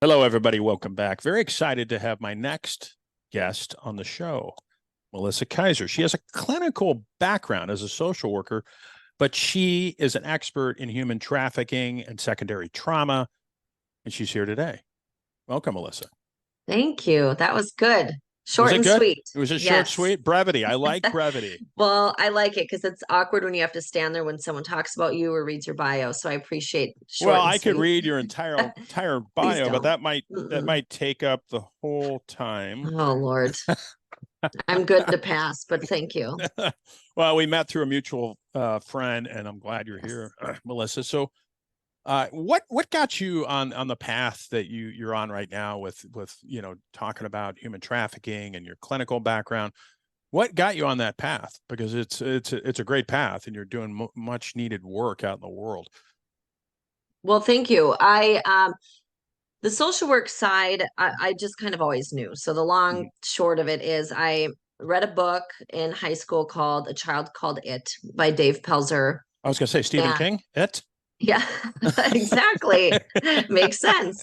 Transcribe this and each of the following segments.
Hello, everybody. Welcome back. Very excited to have my next guest on the show, Melissa Kaiser. She has a clinical background as a social worker, but she is an expert in human trafficking and secondary trauma, and she's here today. Welcome, Melissa. Thank you. That was good. Short and good? sweet. It was a short, sweet brevity. I like brevity. Well, I like it because it's awkward when you have to stand there when someone talks about you or reads your bio. So I appreciate short Well, and I sweet. could read your entire bio, but that might take up the whole time. Oh, Lord. I'm good to pass, but thank you. Well, we met through a mutual friend, and I'm glad you're here, Melissa. So what got you on the path that you're on right now with talking about human trafficking and your clinical background? What got you on that path? Because it's a great path, and you're doing much needed work out in the world. Well, thank you. The social work side, I just kind of always knew. So the long short of it is I read a book in high school called A Child Called It by Dave Pelzer. I was going to say Stephen King, It. Yeah, exactly. Makes sense.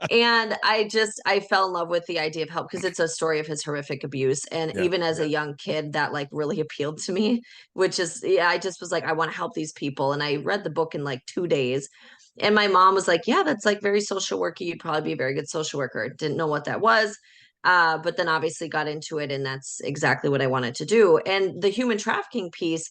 And I fell in love with the idea of help because it's a story of his horrific abuse. And even as a young kid, that like really appealed to me, which is, I just was like, I want to help these people. And I read the book in like 2 days. And my mom was like, yeah, that's like very social worky. You'd probably be a very good social worker. Didn't know what that was. But then obviously got into it. And that's exactly what I wanted to do. And the human trafficking piece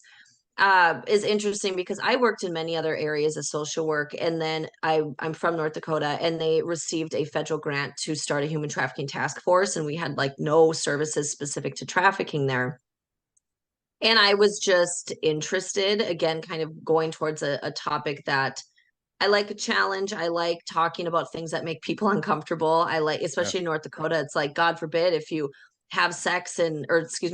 is interesting because I worked in many other areas of social work. And then I'm from North Dakota, and they received a federal grant to start a human trafficking task force. And we had like no services specific to trafficking there. And I was just interested, again, kind of going towards a topic that I like a challenge. I like talking about things that make people uncomfortable. I like, especially in North Dakota, it's like, God forbid, if you have sex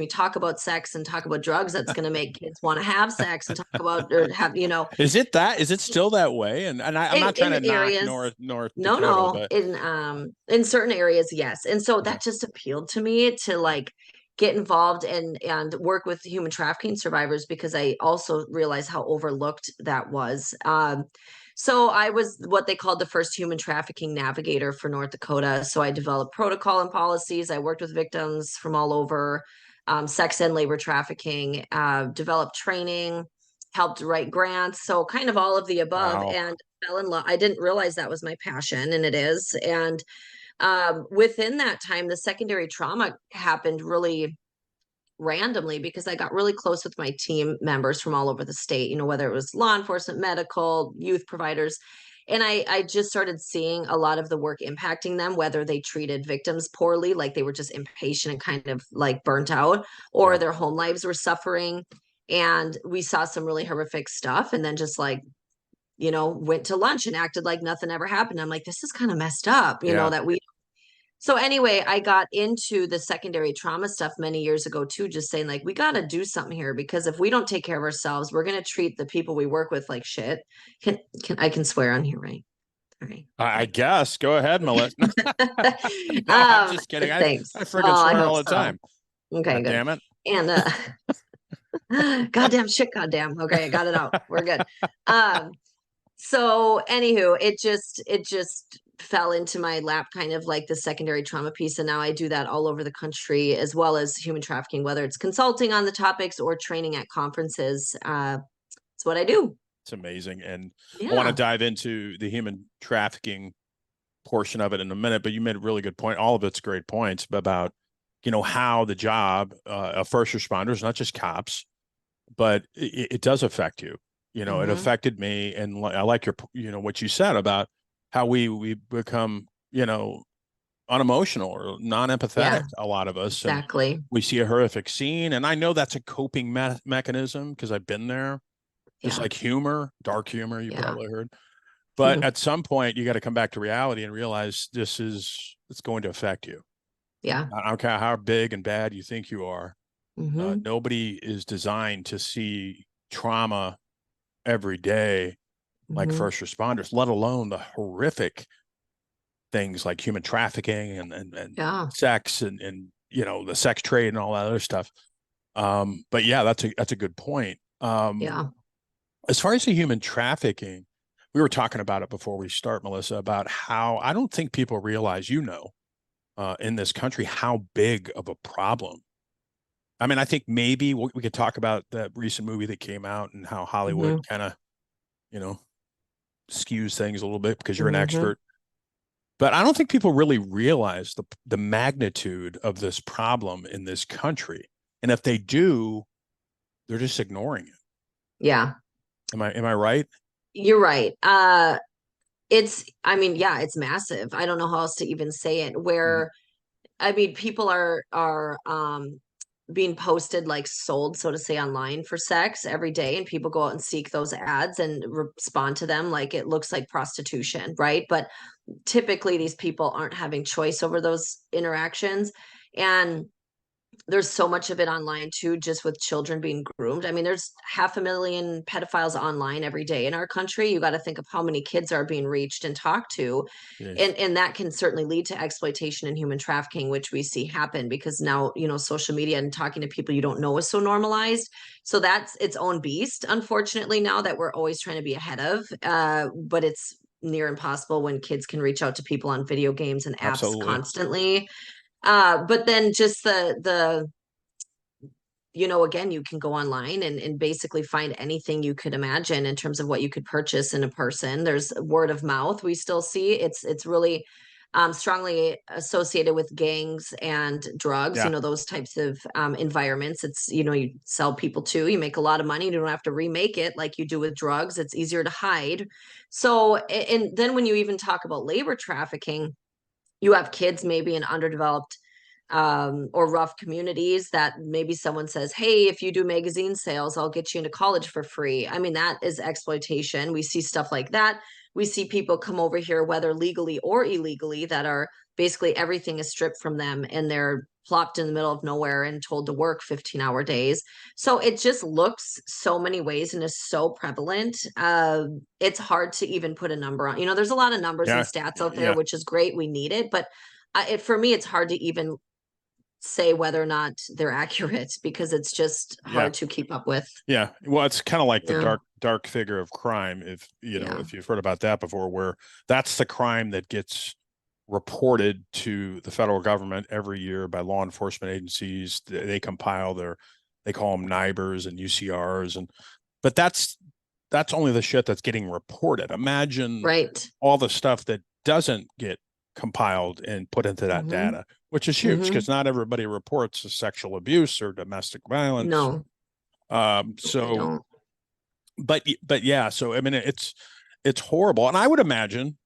talk about sex and talk about drugs, that's going to make kids want to have sex and talk about, or have, Is it still that way? And I'm not trying to knock North Dakota, but in certain areas, yes. And so that just appealed to me to like get involved and work with human trafficking survivors, because I also realized how overlooked that was. So I was what they called the first human trafficking navigator for North Dakota. So I developed protocol and policies. I worked with victims from all over, sex and labor trafficking, developed training, helped write grants. So kind of all of the above. Wow. And fell in love. I didn't realize that was my passion, and it is. And within that time, the secondary trauma happened really randomly because I got really close with my team members from all over the state, whether it was law enforcement, medical, youth providers. And I just started seeing a lot of the work impacting them, whether they treated victims poorly, like they were just impatient and kind of like burnt out, or their home lives were suffering. And we saw some really horrific stuff, and then just like, went to lunch and acted like nothing ever happened. I'm like, this is kind of messed up, that we. So anyway, I got into the secondary trauma stuff many years ago too, just saying like, we got to do something here, because if we don't take care of ourselves, we're going to treat the people we work with like shit. I can swear on here, right? All right. I guess. Go ahead, Melissa. No, I'm just kidding. Thanks. I freaking swear all the time. Okay, God good. damn it. And goddamn shit, goddamn. Okay, I got it out. We're good. So anywho, it just fell into my lap, kind of like the secondary trauma piece. And now I do that all over the country, as well as human trafficking, whether it's consulting on the topics or training at conferences. It's what I do. It's amazing. And I want to dive into the human trafficking portion of it in a minute, but you made a really good point. All of it's great points about, how the job of first responders, not just cops, but it does affect you. It affected me. And I like your, what you said about how we become, unemotional or non-empathetic, a lot of us. Exactly. And we see a horrific scene. And I know that's a coping mechanism because I've been there. Just like humor, dark humor, you probably heard. But at some point, you got to come back to reality and realize it's going to affect you. Yeah. I don't care how big and bad you think you are. Nobody is designed to see trauma every day like first responders, let alone the horrific things like human trafficking and sex and the sex trade and all that other stuff. But yeah, that's a good point. Yeah. As far as the human trafficking, we were talking about it before we start, Melissa, about how I don't think people realize, in this country, how big of a problem. I mean, I think maybe we could talk about that recent movie that came out and how Hollywood kind of, you know, skews things a little bit because you're an expert. But I don't think people really realize the magnitude of this problem in this country. And if they do, they're just ignoring it. Yeah. Am I right? You're right. I mean, yeah, it's massive. I don't know how else to even say it. Where, I mean, people are being posted, like sold, so to say, online for sex every day, and people go out and seek those ads and respond to them like it looks like prostitution, right? But typically these people aren't having choice over those interactions. And there's so much of it online too, just with children being groomed. I mean, there's 500,000 pedophiles online every day in our country. You got to think of how many kids are being reached and talked to. Yes. And that can certainly lead to exploitation and human trafficking, which we see happen because now, social media and talking to people you don't know is so normalized. So that's its own beast, unfortunately, now that we're always trying to be ahead of. But it's near impossible when kids can reach out to people on video games and apps Absolutely. constantly. But then just the again, you can go online and basically find anything you could imagine in terms of what you could purchase in a person. There's word of mouth we still see. It's really strongly associated with gangs and drugs, Yeah. those types of environments. It's, you sell people to, you make a lot of money. You don't have to remake it like you do with drugs. It's easier to hide. So, and then when you even talk about labor trafficking, you have kids maybe in underdeveloped or rough communities that maybe someone says, hey, if you do magazine sales, I'll get you into college for free. I mean, that is exploitation. We see stuff like that. We see people come over here, whether legally or illegally, that are basically everything is stripped from them and they're plopped in the middle of nowhere and told to work 15-hour days. So it just looks so many ways and is so prevalent. It's hard to even put a number on. There's a lot of numbers and Yeah. stats out there, Yeah. which is great. We need it. But for me, it's hard to even say whether or not they're accurate because it's just Yeah. hard to keep up with. Yeah. Well, it's kind of like the Yeah. dark figure of crime. If Yeah. if you've heard about that before, where that's the crime that gets reported to the federal government every year by law enforcement agencies. They compile they call them NIBRs and UCRs, but that's only the shit that's getting reported. Imagine Right. all the stuff that doesn't get compiled and put into that data, which is huge because not everybody reports a sexual abuse or domestic violence. No, So, don't. but yeah, so I mean, it's horrible, and I would imagine,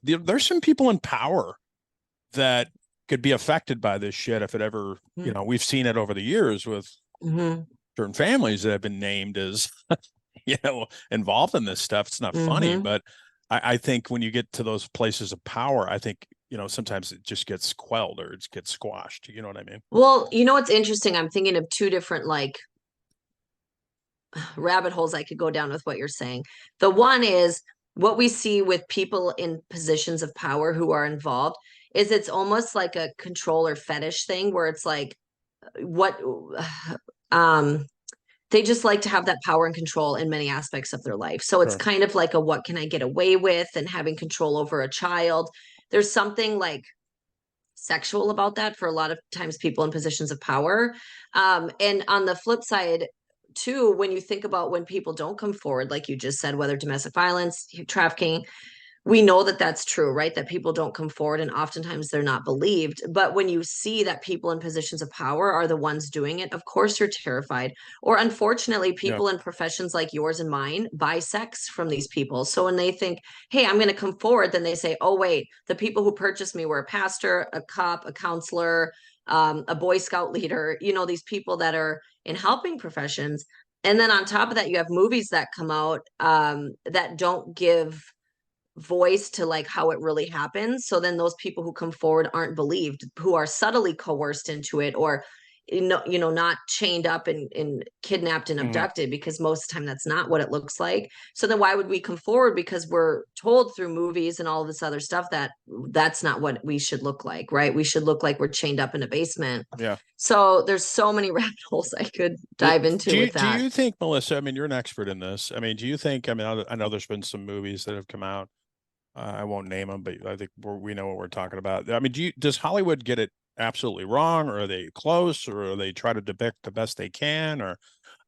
there's some people in power that could be affected by this shit if it ever, we've seen it over the years with certain families that have been named as, involved in this stuff. It's not funny, but I think when you get to those places of power, I think, sometimes it just gets quelled or it gets squashed. You know what I mean? Well, what's interesting? I'm thinking of two different rabbit holes I could go down with what you're saying. The one is what we see with people in positions of power who are involved is it's almost like a control or fetish thing where it's like what um they just like to have that power and control in many aspects of their life. So it's Sure. kind of like a what can I get away with and having control over a child. There's something like sexual about that for a lot of times people in positions of power. And on the flip side, too, when you think about when people don't come forward, like you just said, whether domestic violence, trafficking, we know that that's true, right? That people don't come forward and oftentimes they're not believed. But when you see that people in positions of power are the ones doing it, of course you're terrified. Or unfortunately, Yeah. people in professions like yours and mine buy sex from these people. So when they think, hey, I'm going to come forward, then they say, oh, wait, the people who purchased me were a pastor, a cop, a counselor, a Boy Scout leader, these people that are in helping professions. And then on top of that, you have movies that come out that don't give voice to like how it really happens. So then those people who come forward aren't believed, who are subtly coerced into it, or not chained up and kidnapped and abducted, because most of the time that's not what it looks like. So then why would we come forward? Because we're told through movies and all this other stuff that that's not what we should look like, right? We should look like we're chained up in a basement. Yeah. So there's so many rabbit holes I could dive into with that. Do you think, Melissa, I mean, you're an expert in this. I mean, do you think, I mean, I know there's been some movies that have come out. I won't name them, but I think we know what we're talking about. I mean, does Hollywood get it absolutely wrong, or are they close, or are they try to depict the best they can? Or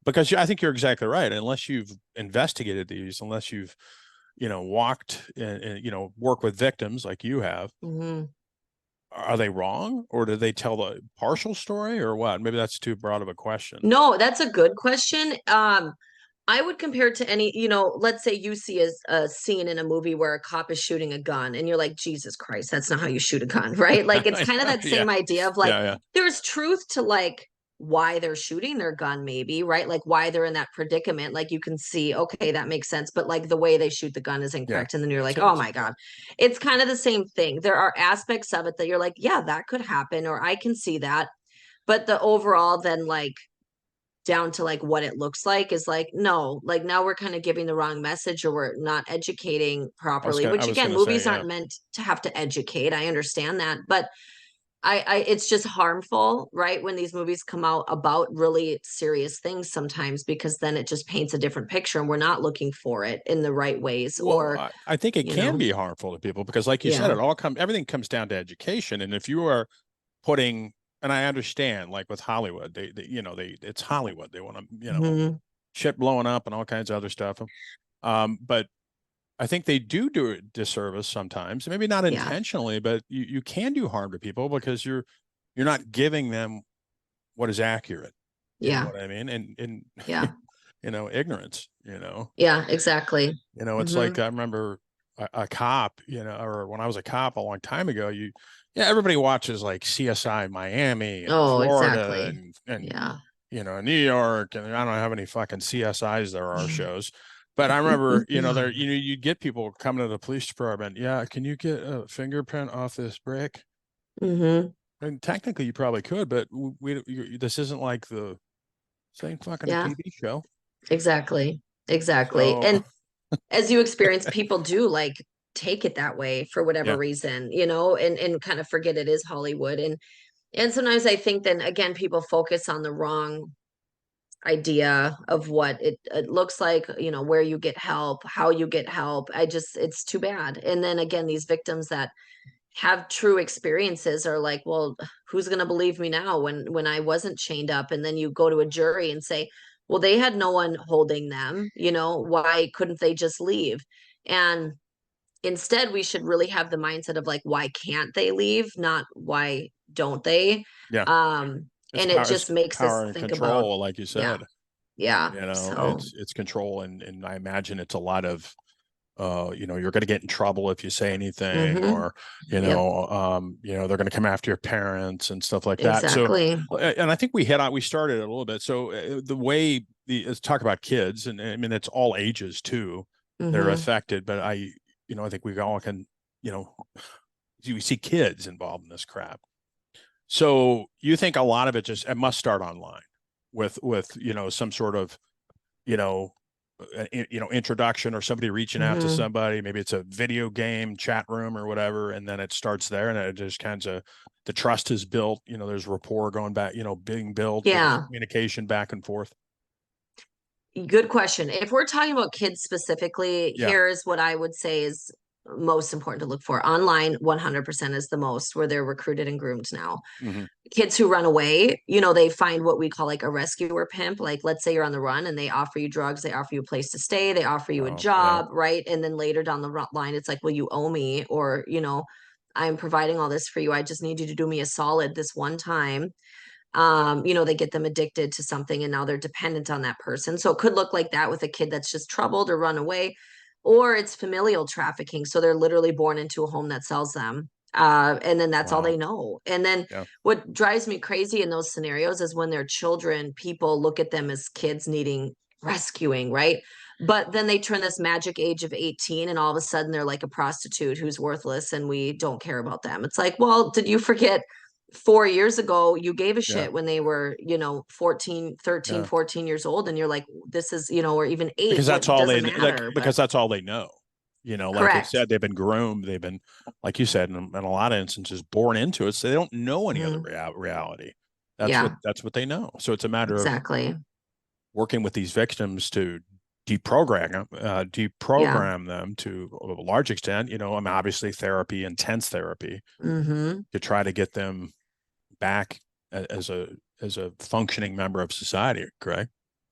because I think you're exactly right. Unless you've investigated these, unless you've, walked and work with victims like you have, are they wrong, or do they tell the partial story, or what? Maybe that's too broad of a question. No, that's a good question. I would compare it to any, let's say you see a scene in a movie where a cop is shooting a gun and you're like, Jesus Christ, that's not how you shoot a gun, right? Like, it's kind of that same idea of like, there's truth to like why they're shooting their gun, maybe, right? Like why they're in that predicament. Like you can see, okay, that makes sense. But like the way they shoot the gun is incorrect. And then you're like, oh my God, it's kind of the same thing. There are aspects of it that you're like, yeah, that could happen, or I can see that. But the overall then like, down to like what it looks like is like, no, like now we're kind of giving the wrong message, or we're not educating properly, which again, movies aren't meant to have to educate. I understand that, but it's just harmful, right? When these movies come out about really serious things sometimes, because then it just paints a different picture and we're not looking for it in the right ways. Well, or I think it can be harmful to people because like you said, everything comes down to education. And if you are putting, and I understand, like with Hollywood, it's Hollywood. They want to, shit blowing up and all kinds of other stuff. But I think they do a disservice sometimes, maybe not intentionally, but you can do harm to people because you're not giving them what is accurate. You know what I mean? And ignorance, Yeah, exactly. It's like, I remember a cop, or when I was a cop a long time ago, everybody watches like CSI Miami and Florida and New York, and I don't know how many fucking CSIs there are shows. But I remember, you'd get people coming to the police department. Yeah, can you get a fingerprint off this brick? And technically, you probably could, but this isn't like the same fucking TV show. Exactly. So... And as you experience, people do like take it that way for whatever reason, and kind of forget it is Hollywood. And sometimes I think then again, people focus on the wrong idea of what it looks like, where you get help, how you get help. It's too bad. And then again, these victims that have true experiences are like, well, who's going to believe me now when I wasn't chained up? And then you go to a jury and say, well, they had no one holding them, why couldn't they just leave? And instead we should really have the mindset of like, why can't they leave? Not why don't they? And it just makes us think about, like you said. It's control, and I imagine it's a lot of you're going to get in trouble if you say anything, or they're going to come after your parents and stuff like that. Exactly. So, and I think we started it a little bit. So the way let's talk about kids, and I mean it's all ages too. They're affected, but I think we all can, we see kids involved in this crap. So you think a lot of it must start online with some sort of introduction, or somebody reaching out to somebody. Maybe it's a video game chat room or whatever, and then it starts there, and it just kind of, the trust is built. There's rapport going back, being built, communication back and forth. Good question. If we're talking about kids specifically, here's what I would say is most important to look for. Online, 100% is the most, where they're recruited and groomed now. Kids who run away, they find what we call like a rescuer pimp. Like, let's say you're on the run and they offer you drugs, they offer you a place to stay, they offer you a job, right? And then later down the line, it's like, well, you owe me, or, I'm providing all this for you. I just need you to do me a solid this one time. They get them addicted to something and now they're dependent on that person. So it could look like that with a kid that's just troubled or run away. Or it's familial trafficking. So they're literally born into a home that sells them. And then that's all they know. And then what drives me crazy in those scenarios is when they're children, people look at them as kids needing rescuing, right? But then they turn this magic age of 18 and all of a sudden they're like a prostitute who's worthless and we don't care about them. It's like, well, did you forget 4 years ago, you gave a Yeah. shit when they were, 13, Yeah. 14 years old. And you're like, this is, or even 8, Because that's what all doesn't matter, but because that's all they know. Like I correct. said, they've been groomed. They've been, like you said, in a lot of instances, born into it. So they don't know any other Mhm. reality. Yeah, That's what they know. So it's a matter of exactly. working with these victims to Yeah. deprogram them to a large extent. I mean, obviously therapy, intense therapy, Hmm. to try to get them back as a functioning member of society. Correct?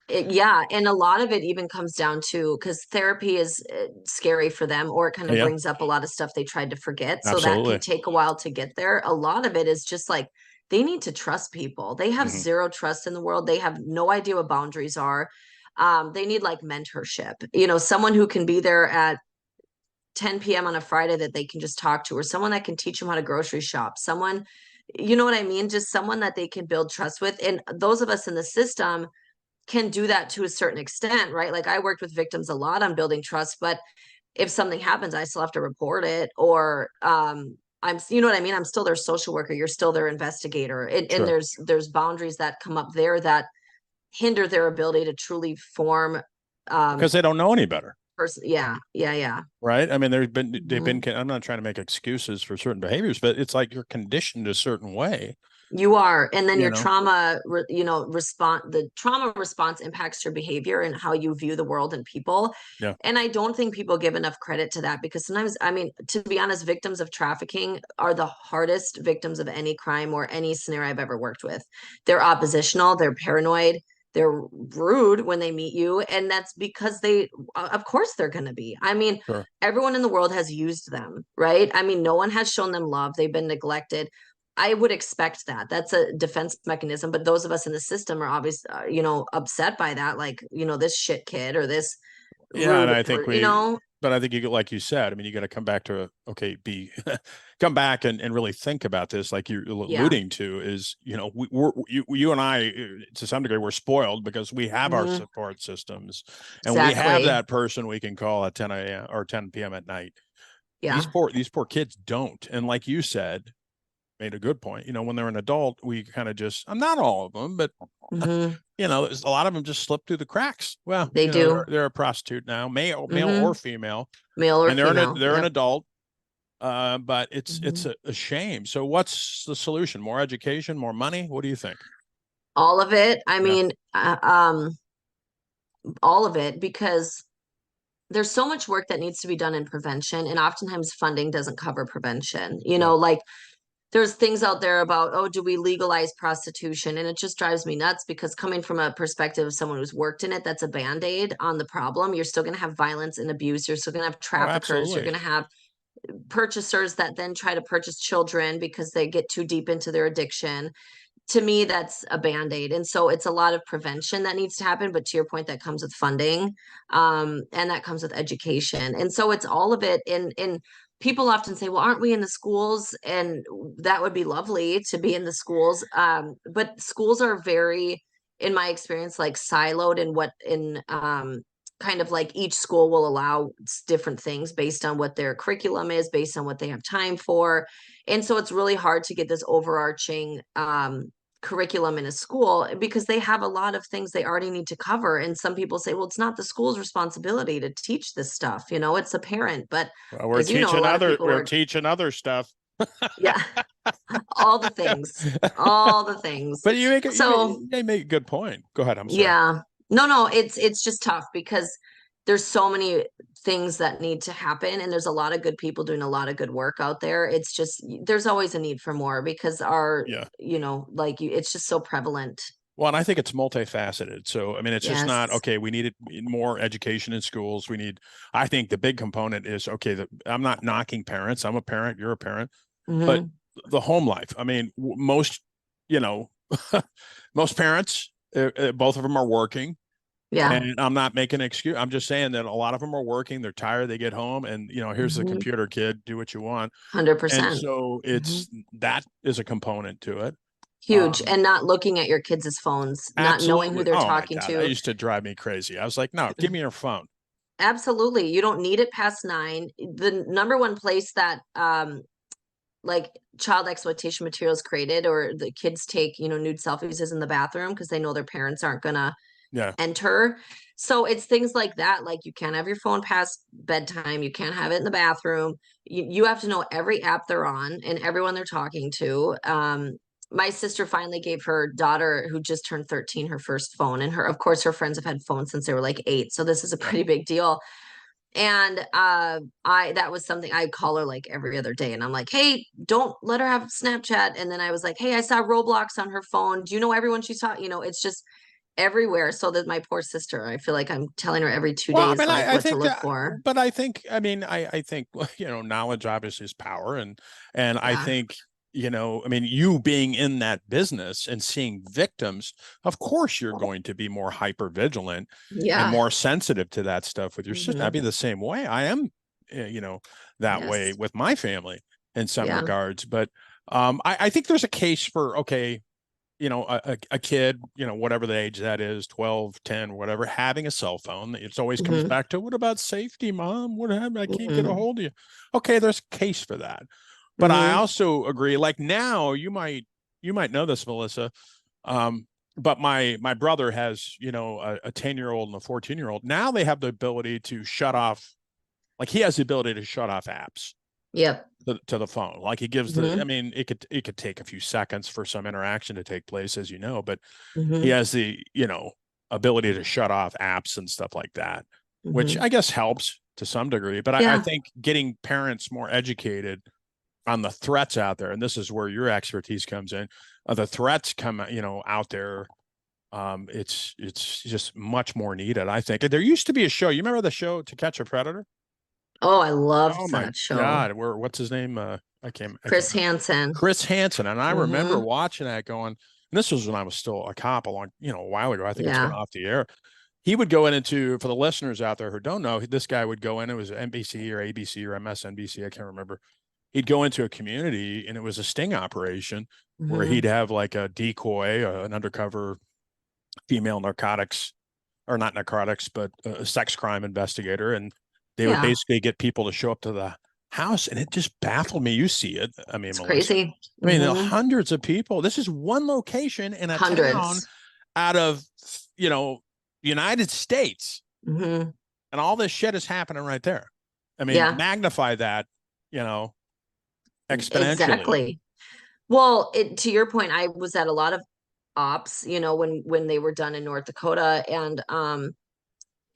Yeah, and a lot of it even comes down to because therapy is scary for them, or it kind of Yeah, brings up a lot of stuff they tried to forget. So that can absolutely. take a while to get there. A lot of it is just like they need to trust people. They have Hmm. zero trust in the world. They have no idea what boundaries are. They need like mentorship, someone who can be there at 10 p.m. on a Friday that they can just talk to, or someone that can teach them how to grocery shop, someone, you know what I mean? Just someone that they can build trust with. And those of us in the system can do that to a certain extent, right? Like I worked with victims a lot on building trust, but if something happens, I still have to report it, or you know what I mean? I'm still their social worker. You're still their investigator. And Sure. there's boundaries that come up there that hinder their ability to truly form Because they don't know any better. person. Yeah, yeah, yeah. Right. I mean, they've been, Mhm. I'm not trying to make excuses for certain behaviors, but it's like you're conditioned a certain way, You are. And then you your know? the trauma response impacts your behavior and how you view the world and people. Yeah. And I don't think people give enough credit to that, because sometimes, I mean, to be honest, victims of trafficking are the hardest victims of any crime or any scenario I've ever worked with. They're oppositional, they're paranoid, they're rude when they meet you. And that's because of course, they're going to be. I mean, Sure. everyone in the world has used them, right? I mean, no one has shown them love, they've been neglected. I would expect that. That's a defense mechanism. But those of us in the system are obviously, upset by that. Like, this shit kid or this Yeah. And rude, I think but I think like you said, I mean, you got to come back to, okay, come back and really think about this. Like you're yeah. alluding to is, you and I, to some degree, we're spoiled because we have our Hmm. support systems and we have Exactly. that person we can call at 10 a.m. or 10 p.m. at night. Yeah. These poor kids don't. And like you said, made a good point. When they're an adult, we kind of just, I'm not all of them, but Hmm. a lot of them just slip through the cracks. Well, They do. they're a prostitute now, male or Hmm. female, Male or and female. they're an Yep. adult. But it's Hmm. a shame. So what's the solution? More education, more money? What do you think? All of it. I Yeah. mean, all of it, because there's so much work that needs to be done in prevention, and oftentimes funding doesn't cover prevention. Yeah. Like there's things out there about, oh, do we legalize prostitution? And it just drives me nuts, because coming from a perspective of someone who's worked in it, that's a band-aid on the problem. You're still going to have violence and abuse. You're still going to have Oh, traffickers. You're absolutely. going to have purchasers that then try to purchase children because they get too deep into their addiction. To me, that's a band-aid. And so it's a lot of prevention that needs to happen. But to your point, that comes with funding, and that comes with education. And so it's all of it. In people often say, well, aren't we in the schools? And that would be lovely to be in the schools. But schools are very, in my experience, like siloed in what in kind of like each school will allow different things based on what their curriculum is, based on what they have time for. And so it's really hard to get this overarching curriculum in a school, because they have a lot of things they already need to cover. And some people say, well, it's not the school's responsibility to teach this stuff, it's a parent. But Well, as you know, a lot of people we're were, teaching other stuff. yeah, all the things, all the things. But So you make a good point. Go ahead. I'm sorry. yeah, no, it's just tough, because there's so many things that need to happen, and there's a lot of good people doing a lot of good work out there. It's just there's always a need for more, because Yeah. it's just so prevalent. Well, and I think it's multifaceted. So, I mean, it's just not, Yes. okay, we need more education in schools. I think the big component is, okay, I'm not knocking parents. I'm a parent, you're a parent, but Hmm. the home life. I mean, most, you know, most parents, both of them are working. Yeah. And I'm not making an excuse. I'm just saying that a lot of them are working. They're tired. They get home and, here's the Hmm. computer kid, do what you want. And 100%. so Hmm. that is a component to it. Huge. Um, And not looking at your kids' phones, not knowing who Absolutely. they're Oh my talking God. That to. used to drive me crazy. I was like, no, give me your phone. Absolutely. You don't need it past 9. The number one place that like child exploitation materials created, or the kids take, nude selfies is in the bathroom because they know their parents aren't gonna enter. So it's things like that. Like you can't have your phone past bedtime. You can't have it in the bathroom. You have to know every app they're on and everyone they're talking to. My sister finally gave her daughter, who just turned 13, her first phone. And of course, her friends have had phones since they were like 8. So this is a pretty big deal. And that was something I call her like every other day. And I'm like, hey, don't let her have Snapchat. And then I was like, hey, I saw Roblox on her phone. Do you know everyone she's taught? It's just everywhere. So that my poor sister, I feel like I'm telling her every 2 days like what to look for. But I think, I think, knowledge obviously is power. And I think, you being in that business and seeing victims, of course, you're going to be more hyper vigilant and more sensitive to that stuff with your sister. I'd be the same way. I am, that way with my family in some regards. But I think there's a case for, okay, a kid, whatever the age that is, 12, 10, whatever, having a cell phone. It's always comes back to, what about safety, Mom? What happened? I can't get a hold of you. Okay, there's a case for that. But I also agree, like now you might know this, Melissa. But my brother has, a 10-year-old and a 14-year-old. Now they have the ability to shut off, like he has the ability to shut off apps. Yep. To the phone. Like he gives it could take a few seconds for some interaction to take place, as but he has the, ability to shut off apps and stuff like that, which I guess helps to some degree. But I think getting parents more educated on the threats out there, and this is where your expertise comes in, the threats come, out there. It's just much more needed, I think. There used to be a show. You remember the show To Catch a Predator? Oh, I loved that show. God, what's his name? Chris Hansen. Chris Hansen. And I remember watching that going, and this was when I was still a cop a while ago. I think it's been off the air. He would go into, for the listeners out there who don't know, this guy would go in, it was NBC or ABC or MSNBC, I can't remember. He'd go into a community and it was a sting operation where he'd have like a decoy, an undercover female narcotics, or not narcotics, but a sex crime investigator. And they would basically get people to show up to the house, and it just baffled me. You see it. I mean, it's Melissa, crazy. Hundreds of people. This is one location in a town out of, United States. And all this shit is happening right there. I mean, magnify that, exponentially. Exactly. Well, to your point, I was at a lot of ops, when they were done in North Dakota, and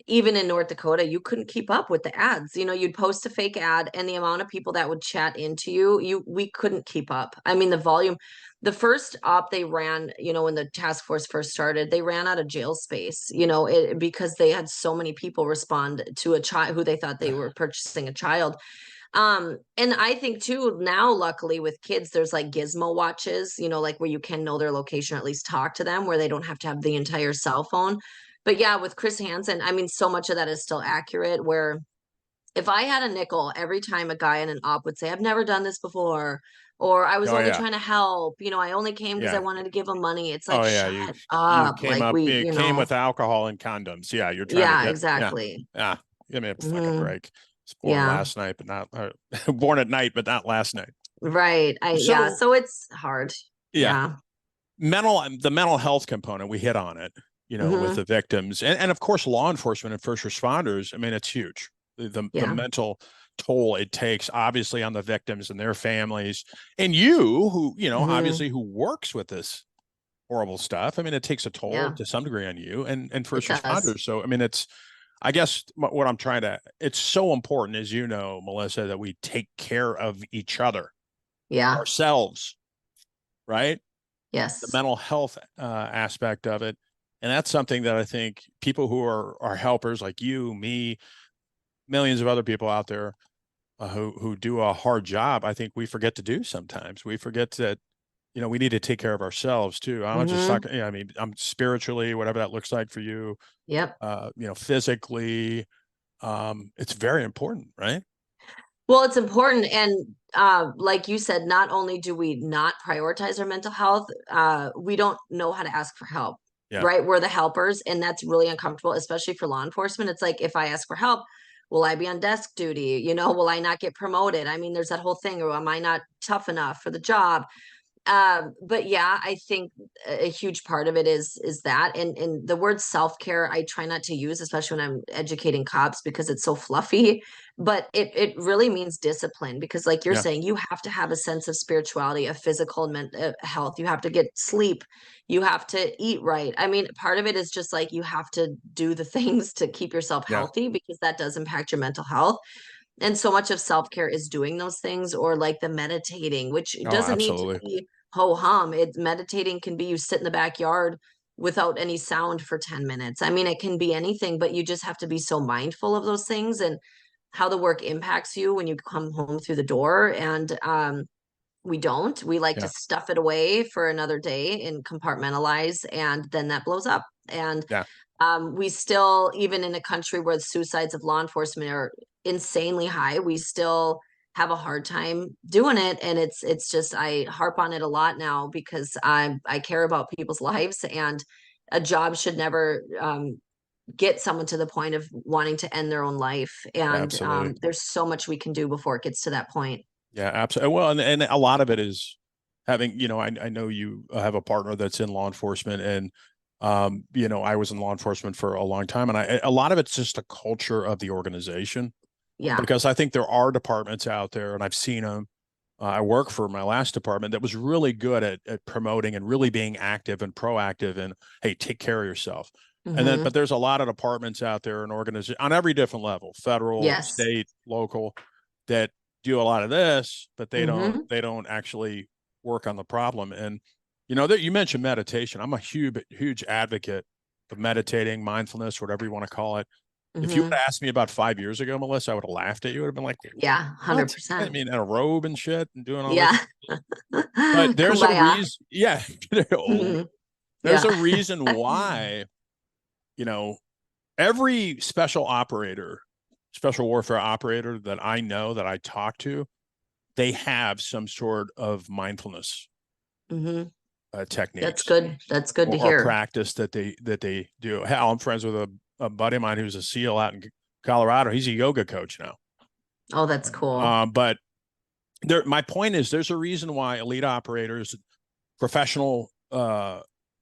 even in North Dakota, you couldn't keep up with the ads. You'd post a fake ad, and the amount of people that would chat into we couldn't keep up. I mean, the volume. The first op they ran, when the task force first started, they ran out of jail space, because they had so many people respond to a child who they thought they were purchasing a child. And I think too, now, luckily with kids, there's like gizmo watches, like where you can know their location, or at least talk to them, where they don't have to have the entire cell phone. But yeah, with Chris Hansen, I mean, so much of that is still accurate, where if I had a nickel every time a guy in an op would say, I've never done this before, or I was only trying to help, I only came because I wanted to give him money. It's like, shut up. You came with alcohol and condoms. Yeah. You're trying to get, exactly. Yeah. Give me a fucking break. It's born last night, but not born at night, but not last night. Right. So it's hard. Yeah. The mental health component, we hit on it, with the victims, and of course, law enforcement and first responders. I mean, it's huge. The mental toll it takes, obviously, on the victims and their families, and you, who, obviously, who works with this horrible stuff. I mean, it takes a toll to some degree on you and first responders. So, I mean, I guess what I'm trying to, it's so important, as you know, Melissa, that we take care of each other, ourselves, right? Yes. The mental health aspect of it. And that's something that I think people who are helpers like you, me, millions of other people out there who do a hard job, I think we forget to do sometimes. We forget that, we need to take care of ourselves too. I'm not just talking, I mean, I'm spiritually, whatever that looks like for you. Yep. Physically, it's very important, right? Well, it's important. And like you said, not only do we not prioritize our mental health, we don't know how to ask for help, right? We're the helpers, and that's really uncomfortable, especially for law enforcement. It's like, if I ask for help, will I be on desk duty? Will I not get promoted? I mean, there's that whole thing, or am I not tough enough for the job. But yeah, I think a huge part of it is that, and the word self-care I try not to use, especially when I'm educating cops, because it's so fluffy, but it really means discipline, because like you're Yeah. saying, you have to have a sense of spirituality, of physical and mental health. You have to get sleep, you have to eat right. I mean, part of it is just like you have to do the things to keep yourself Yeah. healthy, because that does impact your mental health. And so much of self-care is doing those things, or like the meditating, which Oh, doesn't need to absolutely. be ho hum. It meditating can be you sit in the backyard without any sound for 10 minutes. I mean, it can be anything, but you just have to be so mindful of those things and how the work impacts you when you come home through the door. And we like to Yeah. stuff it away for another day and compartmentalize, and then that blows up. And Yeah. we still, even in a country where the suicides of law enforcement are insanely high, we still have a hard time doing it. And it's just, I harp on it a lot now, because I care about people's lives, and a job should never get someone to the point of wanting to end their own life. And Absolutely. there's so much we can do before it gets to that point. Yeah, absolutely. Well, and a lot of it is having, I know you have a partner that's in law enforcement, and I was in law enforcement for a long time, and a lot of it's just a culture of the organization, Yeah. because I think there are departments out there, and I've seen them. I work for my last department that was really good at promoting and really being active and proactive, and hey, take care of yourself. And then, Mm-hmm. but there's a lot of departments out there and organizations on every different level, federal, Yes. state, local, that do a lot of this, but Mm-hmm. they don't actually work on the problem. And that you mentioned meditation. I'm a huge advocate of meditating, mindfulness, whatever you want to call it. If you Mm-hmm. would have asked me about 5 years ago, Melissa, I would have laughed at you. I would have been like, Yeah, what? I 100%. mean, in a robe and shit and doing all Yeah. this. But there's a Kumbaya. reason. Yeah. Old. Mhm. There's Yeah. a reason why, you know, every special warfare operator that I know, that I talk to, they have some sort of mindfulness Hmm. That's techniques good. That's good to or hear. practice that they do. Hell, I'm friends with a buddy of mine who's a SEAL out in Colorado. He's a yoga coach now. Oh, that's cool. But my point is, there's a reason why elite operators, professional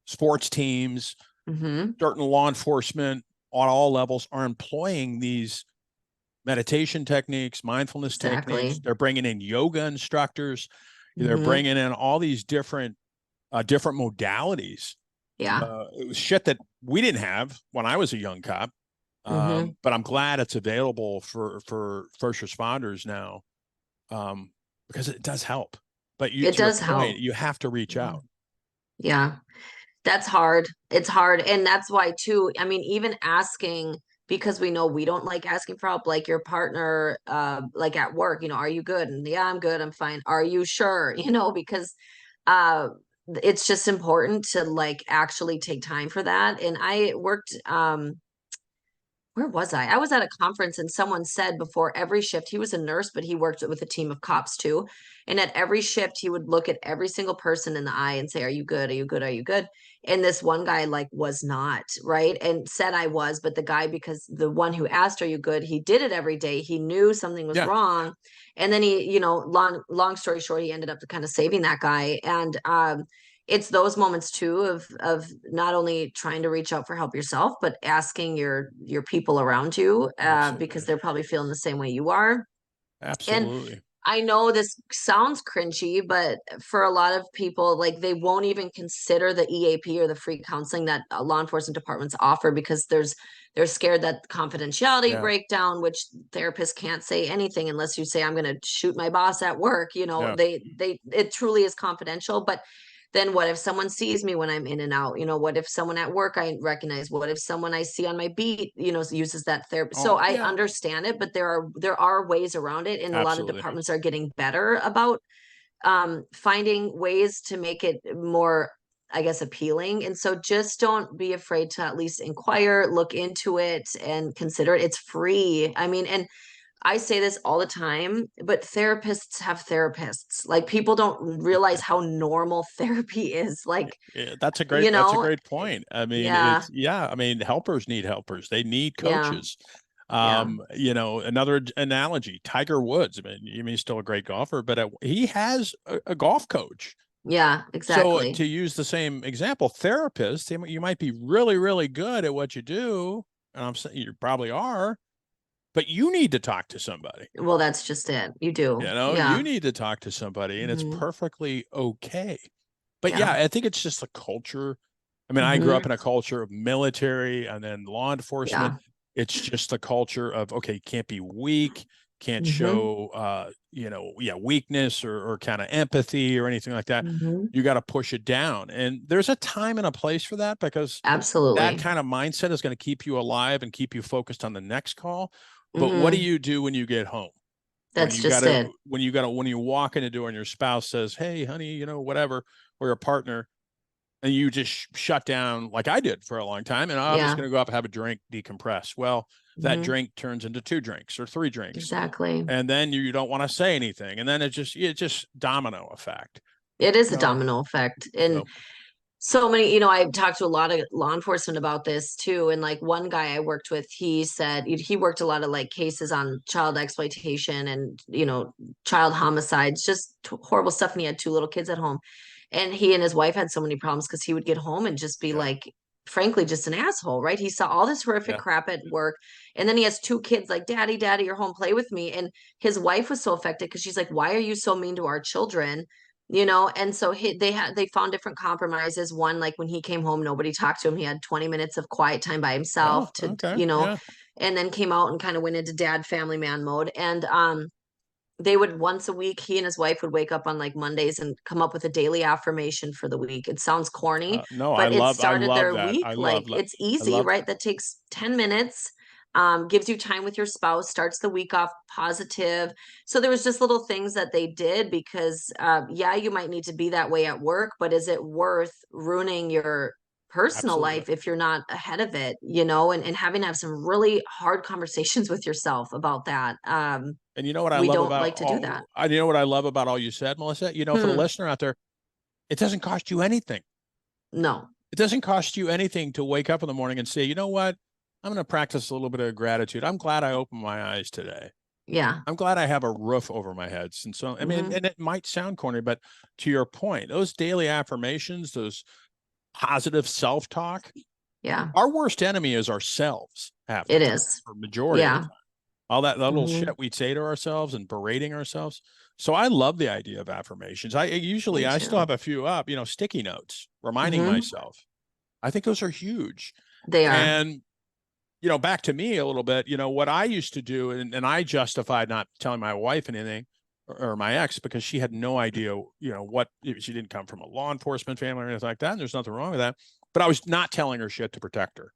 sports teams, Hmm. certain law enforcement on all levels are employing these meditation techniques, mindfulness techniques. Exactly. They're bringing in yoga instructors. They're Hmm. bringing in all these different modalities. Yeah. It was shit that we didn't have when I was a young cop. Hmm. But I'm glad it's available for first responders now, because it does help. But It to your does point, help. you have to reach Mhm. out. Yeah. That's hard. It's hard. And that's why too, I mean, even asking, because we know we don't like asking for help, like your partner, like at work, are you good? And yeah, I'm good, I'm fine. Are you sure? Because uh it's just important to like actually take time for that. And I worked where was I? I was at a conference, and someone said before every shift, he was a nurse, but he worked with a team of cops too. And at every shift, he would look at every single person in the eye and say, "Are you good? Are you good? Are you good?" And this one guy like was not, right? And said I was, but the guy, because the one who asked, "Are you good?" He did it every day. He knew something was Yeah, wrong. And then he, long story short, he ended up kind of saving that guy. And it's those moments too of not only trying to reach out for help yourself, but asking your people around you, because absolutely, they're probably feeling the same way you are. And absolutely. I know this sounds cringy, but for a lot of people, like they won't even consider the EAP or the free counseling that law enforcement departments offer, because they're scared that confidentiality Yeah, breakdown, which therapists can't say anything unless you say, I'm going to shoot my boss at work. yeah. It truly is confidential. But then what if someone sees me when I'm in and out? What if someone at work I recognize? What if someone I see on my beat, uses that therapy? So Oh, I yeah, understand it, but there are ways around it, and a lot of absolutely. departments are getting better about finding ways to make it more, I guess, appealing. And so just don't be afraid to at least inquire, look into it, and consider it. It's free. I mean, and I say this all the time, but therapists have therapists. Like people don't realize how normal therapy is. Like, Yeah, that's a great point. I mean, yeah, I mean, helpers need helpers. They need yeah, coaches. You know, another analogy, Tiger Woods. I mean, he's still a great golfer, but he has a golf coach. Yeah, So exactly. to use the same example, therapists, you might be really, really good at what you do, and I'm saying you probably are, but you need to talk to somebody. Well, that's just it. You do. You know, Yeah. you need to talk to somebody, and it's Mhm. perfectly okay. But Yeah. yeah, I think it's just a culture. I mean, I grew up Mhm. in a culture of military and then law enforcement. Yeah. It's just a culture of, okay, can't be weak, can't Mhm. show, you know, weakness or kind of empathy or anything like that. Mhm. You got to push it down. And there's a time and a place for that, because that Absolutely. kind of mindset is going to keep you alive and keep you focused on the next call. But what do Mhm. you do when you get home? When That's you just it. when you walk in the door and your spouse says, "Hey, honey, you know, whatever," or your partner, and you just shut down like I did for a long time, and I'm just Yeah. going to go up and have a drink, decompress. Well, that Mhm. drink turns into 2 drinks or 3 drinks, Exactly. and then you don't want to say anything, and then it just domino effect. It is a So, domino effect. And so so many, I talked to a lot of law enforcement about this too. And like one guy I worked with, he said he worked a lot of like cases on child exploitation and, child homicides, just horrible stuff. And he had 2 little kids at home. And he and his wife had so many problems because he would get home and just be yeah, like, frankly, just an asshole, right? He saw all this horrific yeah. crap at work. And then he has 2 kids like, Daddy, you're home, play with me. And his wife was so affected because she's like, why are you so mean to our children? And so they found different compromises. One, like when he came home, nobody talked to him. He had 20 minutes of quiet time by himself Oh, to, okay, yeah. and then came out and kind of went into dad family man mode. And they would once a week, he and his wife would wake up on like Mondays and come up with a daily affirmation for the week. It sounds corny, No, but it I started love their that. week. Like it's I easy, love right? That takes 10 minutes, gives you time with your spouse, starts the week off positive. So there was just little things that they did because, yeah, you might need to be that way at work, but is it worth ruining your personal absolutely. life if you're not ahead of it, and having to have some really hard conversations with yourself about that. And you know what I We love don't about like to do that. you know what I love about all you said, Melissa? You know, for the Hmm. listener out there, it doesn't cost you anything. No. It doesn't cost you anything to wake up in the morning and say, you know what? I'm going to practice a little bit of gratitude. I'm glad I opened my eyes today. Yeah. I'm glad I have a roof over my head. And so, I mean, Hmm. and it might sound corny, but to your point, those daily affirmations, those positive self-talk, Yeah. our worst enemy is ourselves half the It time, is. or majority of the Yeah. time. All that little Hmm. shit we say to ourselves and berating ourselves. So I love the idea of affirmations. Me I still have too. a few up, you know, sticky notes reminding Hmm. myself. I think those are huge. They are. And, you know, back to me a little bit, you know, what I used to do, and I justified not telling my wife anything, or my ex, because she had no idea, you know, what she didn't come from a law enforcement family or anything like that. And there's nothing wrong with that. But I was not telling her shit to protect her.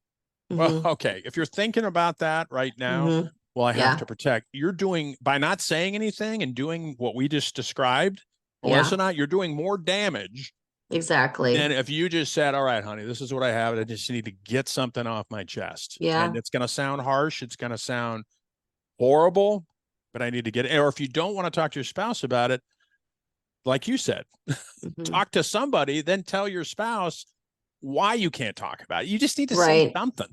Well, Hmm. okay. If you're thinking about that right now, Hmm. well, I have Yeah. to protect. You're doing, by not saying anything and doing what we just described, Melissa Yeah. and I, you're doing more damage Exactly. than if you just said, all right, honey, this is what I have. I just need to get something off my chest. And Yeah. it's going to sound harsh. It's going to sound horrible, but I need to get it. Or if you don't want to talk to your spouse about it, like you said, Hmm. talk to somebody, then tell your spouse why you can't talk about it. You just need to say Right. something.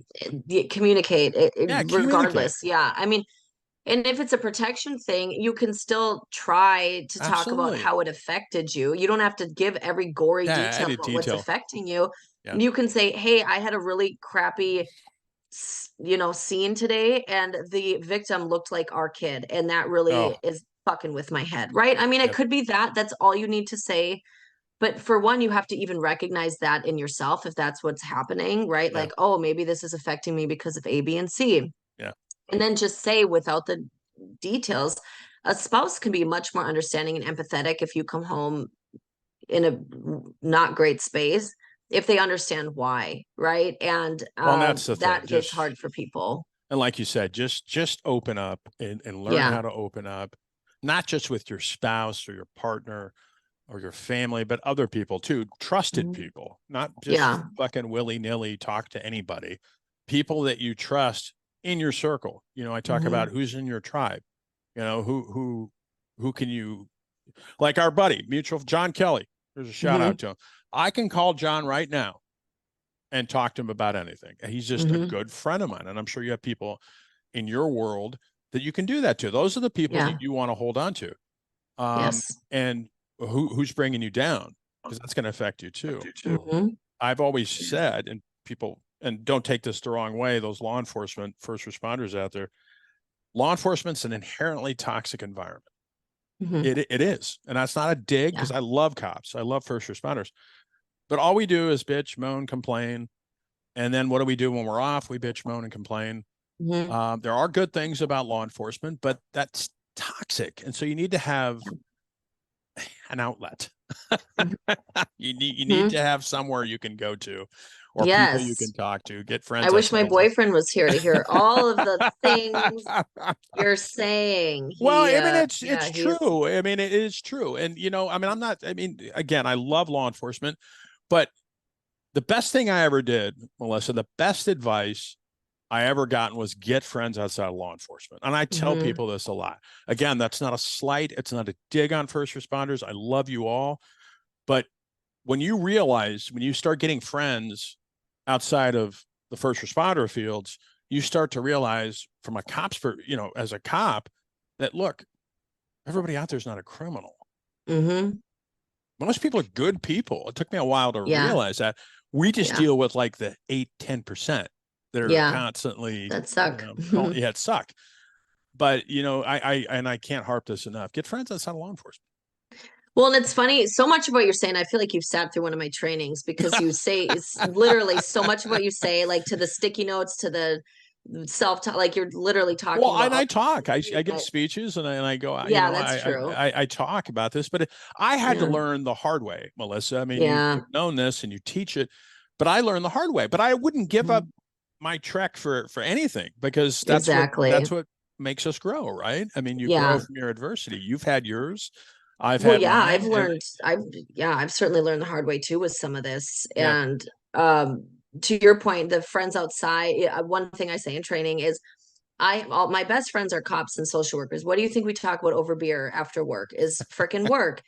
Communicate Yeah, communicate. regardless. Yeah. I mean, and if it's a protection thing, you can still try to talk about Absolutely. how it affected you. You don't have to give every gory Yeah, detail added about what's detail. affecting you. Yeah. You can say, "Hey, I had a really crappy scene today and the victim looked like our kid and that really Oh, is fucking with my head." Right? I mean, it yeah, could be that. That's all you need to say. But for one, you have to even recognize that in yourself if that's what's happening, right? yeah, Like, oh, maybe this is affecting me because of A, B, and C. yeah. And then just say without the details. A spouse can be much more understanding and empathetic if you come home in a not great space, if they understand why, right? And Well, and that's the thing. that gets Just, hard for people. and like you said, just open up and learn Yeah. how to open up, not just with your spouse or your partner or your family, but other people too, trusted Mhm. people, not just Yeah. fucking willy-nilly talk to anybody. People that you trust in your circle. You know, I talk about Hmm. who's in your tribe. You know, who can you, like our buddy, mutual John Kelly. There's a shout out Hmm. to him. I can call John right now and talk to him about anything. He's just a Hmm. good friend of mine. And I'm sure you have people in your world that you can do that to. Those are the people Yeah. that you want to hold on to. Yes. And who's bringing you down, because that's going to affect you too. Mhm. I've always said, and people, and don't take this the wrong way, those law enforcement, first responders out there, law enforcement's an inherently toxic environment. Mhm. It is. And that's not a dig, because I love cops. I love first responders. But all we do is bitch, moan, complain. And then what do we do when we're off? We bitch, moan, and complain. Mhm. There are good things about law enforcement, but that's toxic. And so you need to have an outlet. Mhm. You need Mhm. to have somewhere you can go to, or people you Yes. can talk to, get I friends wish my outside. boyfriend was here to hear all of the things you're saying. Well, He, I mean, yeah, it's he's, true. I mean, it is true. And I mean, I'm not, I mean, again, I love law enforcement, but the best thing I ever did, Melissa, the best advice I ever gotten was get friends outside of law enforcement. And I tell Mhm. people this a lot. Again, that's not a slight, it's not a dig on first responders. I love you all. But when you realize, when you start getting friends outside of the first responder fields, you start to realize from a cop's, as a cop, that look, everybody out there is not a criminal. Mhm. Most people are good people. It took me a while to Yeah. realize that. We just Yeah. deal with like the 8-10% that are Yeah. constantly That suck. calling, yeah, it suck. But I can't harp this enough. Get friends outside of law enforcement. Well, and it's funny, so much of what you're saying, I feel like you've sat through one of my trainings, because you say it's literally so much of what you say, like to the sticky notes, to the self-talk, like you're literally Well, talking about and all I talk. I give that. speeches, and I go. Yeah, that's true. I talk about this, but I had to Yeah. learn the hard way, Melissa. I mean, Yeah. you've known this and you teach it, but I learned the hard way. But I wouldn't give up Mhm. my trek for anything, because Exactly. that's what makes us grow, right? I mean, you grow Yeah. from your adversity. You've had yours, I've Well, had yeah, mine, and I've certainly learned the hard way too with some of this. yeah, And to your point, the friends outside, one thing I say in training is all my best friends are cops and social workers. What do you think we talk about over beer after work is freaking work.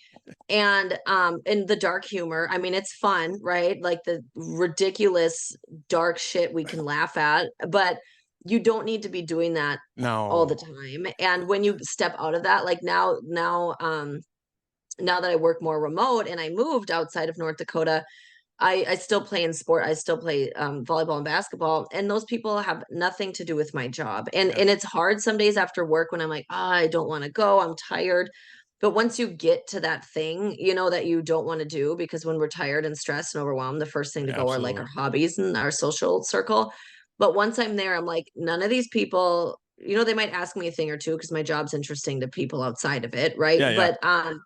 And the dark humor, I mean, it's fun, right? Like the ridiculous dark shit we can laugh at, but you don't need to be doing that all the no, time. And when you step out of that, like now that I work more remote and I moved outside of North Dakota, I still play in sport. I still play volleyball and basketball, and those people have nothing to do with my job. And yeah, it's hard some days after work when I'm like, I don't want to go. I'm tired. But once you get to that thing, that you don't want to do, because when we're tired and stressed and overwhelmed, the first thing to go are like absolutely, our hobbies and our social circle. But once I'm there, I'm like, none of these people, they might ask me a thing or two because my job's interesting to people outside of it, right? yeah, yeah, But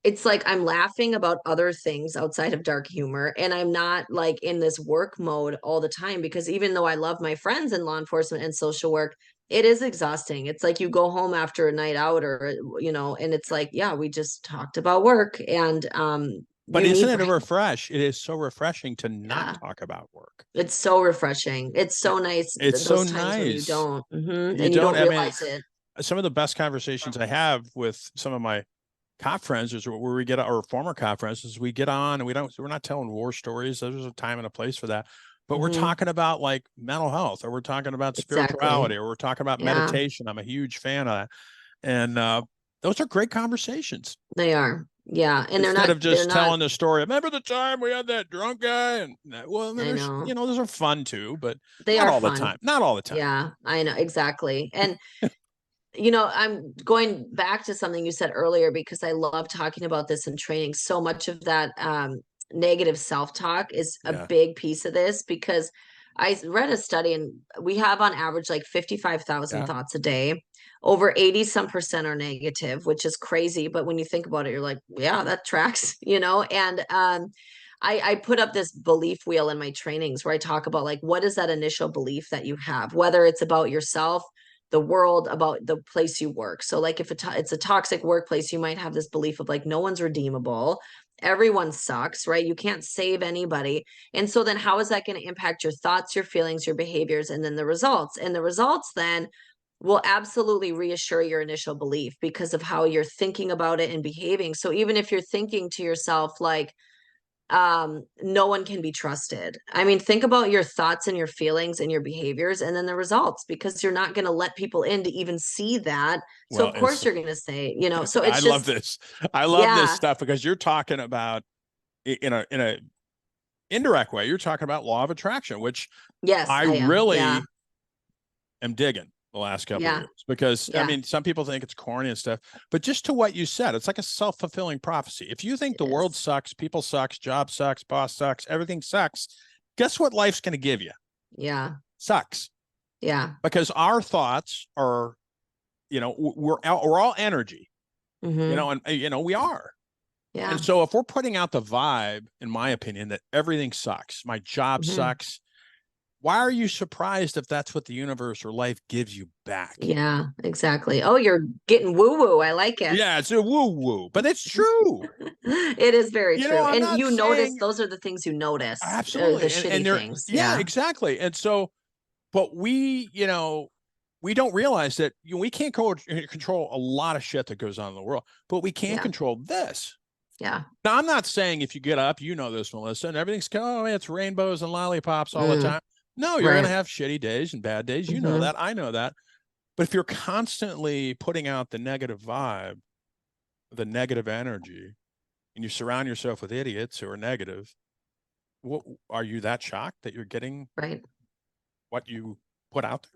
it's like I'm laughing about other things outside of dark humor, and I'm not like in this work mode all the time, because even though I love my friends in law enforcement and social work, it is exhausting. It's like you go home after a night out, or and it's like, yeah, we just talked about work, and But you isn't need it a breaks. refresh? It is so refreshing to not Yeah, talk about work. it's so refreshing. It's It, so nice it's so those times when you nice. don't, You and you don't, don't I mean, realize it. some of the best conversations I have with some of my cop friends is where we get, our former cop friends, is we get on and we're not telling war stories. There's a time and a place for that. But we're Hmm. talking about like mental health, or we're talking about Exactly. spirituality, or we're talking about Yeah, meditation. I'm a huge fan of that. And those are great conversations, they are. Yeah, and instead of they're just not. telling the story. Remember the time we had that drunk guy? And well, I there's, know. those are fun too, but They not are all the fun. time. Not all the time. Yeah, I know exactly. And I'm going back to something you said earlier, because I love talking about this in training. So much of that negative self-talk is a Yeah. big piece of this, because I read a study, and we have on average like 55,000 Yeah. thoughts a day. Over 80 some percent are negative, which is crazy. But when you think about it, you're like, yeah, that tracks, And I put up this belief wheel in my trainings where I talk about like, what is that initial belief that you have, whether it's about yourself, the world, about the place you work. So like if it's a toxic workplace, you might have this belief of like, no one's redeemable. Everyone sucks, right? You can't save anybody. And so then how is that going to impact your thoughts, your feelings, your behaviors, and then the results? And the results then will absolutely reassure your initial belief because of how you're thinking about it and behaving. So even if you're thinking to yourself, like, no one can be trusted. I mean, think about your thoughts and your feelings and your behaviors and then the results, because you're not going to let people in to even see that. So Well, of course you're going to say, you know, so I it's love just, this. I love this stuff, because you're talking about in a indirect way, you're talking about law of attraction, which yes, I I am. really am digging the last couple of years, because I mean, some people think it's corny and stuff, but just to what you said, it's like a self-fulfilling prophecy. If you think the world sucks, people sucks, job sucks, boss sucks, everything sucks, guess what life's going to give you? Sucks. Because our thoughts are, you know, we're all energy, you know, and you know, we are. And so if we're putting out the vibe, in my opinion, that everything sucks, my job sucks, why are you surprised if that's what the universe or life gives you back? Yeah, exactly. Oh, you're getting woo-woo. I like it. Yeah, it's a woo-woo, but it's true. It is very true. Know, and you notice, those are the things you notice. Absolutely. The shitty things. Yeah, exactly. And so, but we, you know, we don't realize that we can't control a lot of shit that goes on in the world, but we can control this. Now, I'm not saying if you get up, you know this, Melissa, and everything's, oh, it's rainbows and lollipops all the time. No, you're going to have shitty days and bad days. You know that. I know that. But if you're constantly putting out the negative vibe, the negative energy, and you surround yourself with idiots who are negative, what, are you that shocked that you're getting what you put out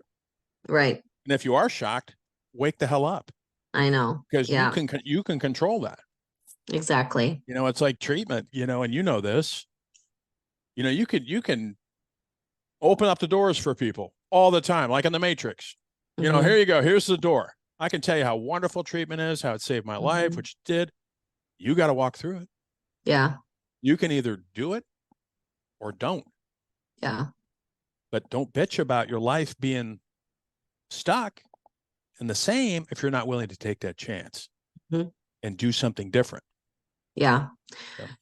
there? And if you are shocked, wake the hell up. I know. Because you can control that. Exactly. You know, it's like treatment, you know, and you know this. You know, you can open up the doors for people all the time, like in the Matrix. You know, here you go. Here's the door. I can tell you how wonderful treatment is, how it saved my life, which it did. You got to walk through it. Yeah. You can either do it or don't. Yeah. But don't bitch about your life being stuck and the same if you're not willing to take that chance and do something different. Yeah.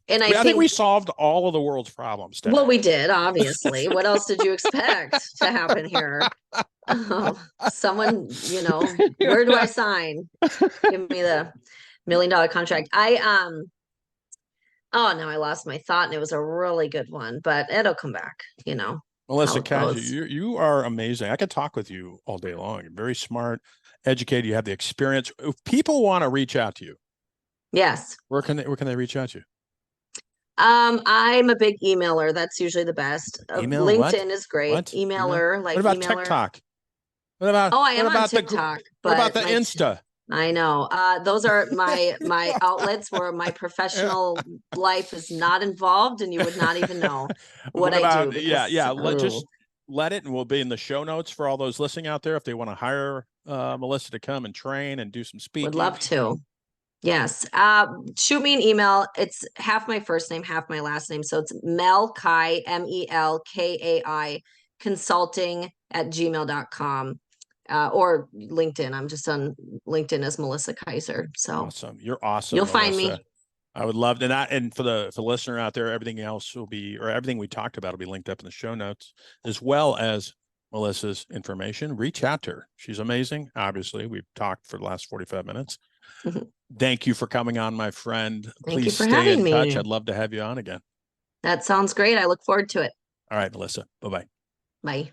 And I think we solved all of the world's problems today. Well, we did, obviously. What else did you expect to happen here? Someone, you know, where do I sign? Give me the $1 million contract. Oh, now I lost my thought, and it was a really good one, but it'll come back, you know. Melissa, Kaiser, you are amazing. I could talk with you all day long. You're very smart, educated. You have the experience. If people want to reach out to you, where can they reach out to you? I'm a big emailer. That's usually the best. LinkedIn is great. Emailer, like what about emailer. TikTok? What about I am on TikTok. What about the Insta? I know. Those are my outlets where my professional life is not involved, and you would not even know what I do. Just let it, and we'll be in the show notes for all those listening out there if they want to hire Melissa to come and train and do some speaking. Would love to. Yes. Shoot me an email. It's half my first name, half my last name. So it's Melkai, MELKAI consulting@gmail.com. Or LinkedIn. I'm just on LinkedIn as Melissa Kaiser. So awesome. You're awesome. You'll find me. I would love to. And for the listener out there, everything else will be, or everything we talked about will be linked up in the show notes, as well as Melissa's information. Reach out to her. She's amazing. Obviously, we've talked for the last 45 minutes. Thank you for coming on, my friend. Please stay in touch. I'd love to have you on again. That sounds great. I look forward to it. All right, Melissa. Bye-bye. Bye.